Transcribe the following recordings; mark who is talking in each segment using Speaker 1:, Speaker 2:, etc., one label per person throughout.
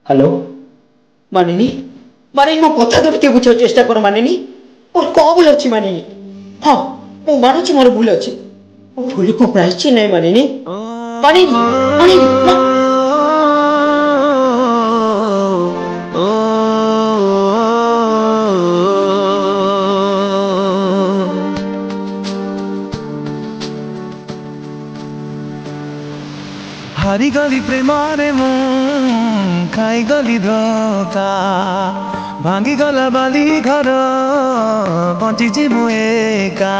Speaker 1: Hello मानिनी मानिनी मो कथा तो टिके बुझा चेष्टा कर मानिनी मोर को भूल अछि मानिनी हां मो मानुछि मोर भूल अछि मो भूल को प्रायश्चित नहीं मानिनी मानिनी मानिनी
Speaker 2: हारी गली प्रेमारे मु खाई गली धोखा भांगी गला बाली घर बंचिची मु एका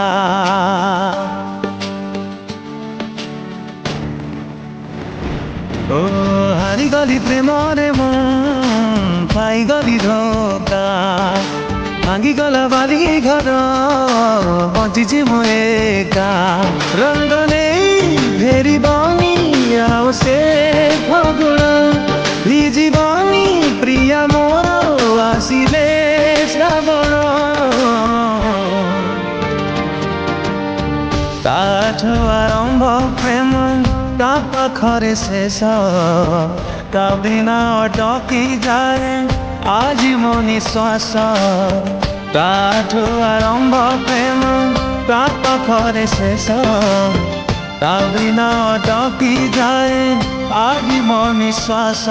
Speaker 2: ओ हारी गली प्रेमारे मु खाई गली धोखा भांगी गला बाली घर बंचिची मु एका रंग नहीं भेरी बानी से फगुण भिजीबनी प्रिया मोर आसिले श्रावण ताठु आरंभ प्रेम ता पाखरे शेष ता बिना अटकी जाए आज मो निश्वास ताठु आरंभ प्रेम ता पाखरे शेष ता बिना अटकी जाए आज मो निश्वास।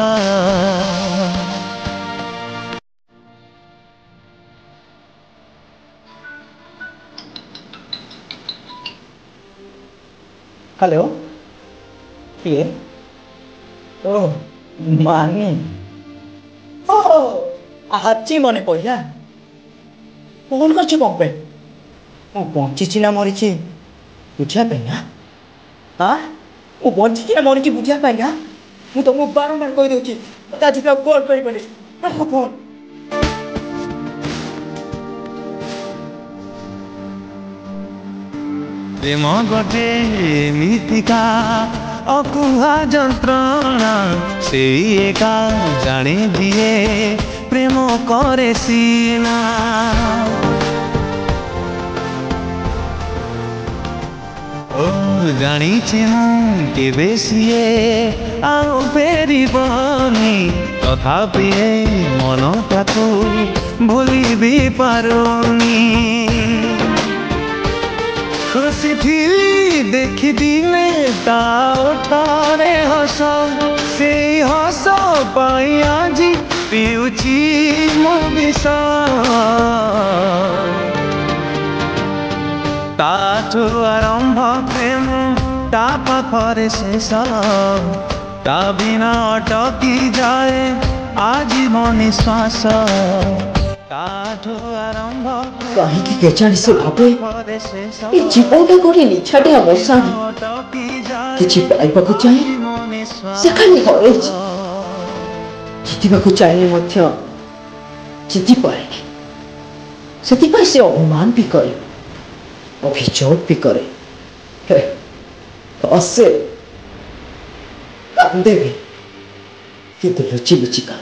Speaker 1: हेलो ये ओ मानी ओ आजी मने पइला फोन करछि बम्बे मो पहुंची ना मरिछि बुझा पेना हाँ वो बंची ना मरिछि बुझा पाइना मु तुमको बारंबार कहि दउछि ताजी का कॉल करि बने रखो फोन
Speaker 2: प्रेम गोटे मिथिका अकुहा जंत्रणा से एका जाने दिए प्रेम करे सीना ओ जानी केबे सीए आउ फेरी बनी तथापि मन ताकू भूली भी पारुनी खुशी थी देखी दिले तारे हस से हस पाई आज पिउची मो विष ताठु आरंभ प्रेम ता पाखरे शेष ता बिना अटकी जाए आज मो निश्वास ताठु आरंभ
Speaker 1: कहीं की केचाणी से भाबे ये जीवनटा गोटे निछाटे अवसा किछि पाइबाकु चाहे से खाली हरे जितिबाकु चाहे मध्य जिति पाए सेति से अवमान भी करे अभियोग भी करे हसे कांदे भी किंतु लुचि लुचि का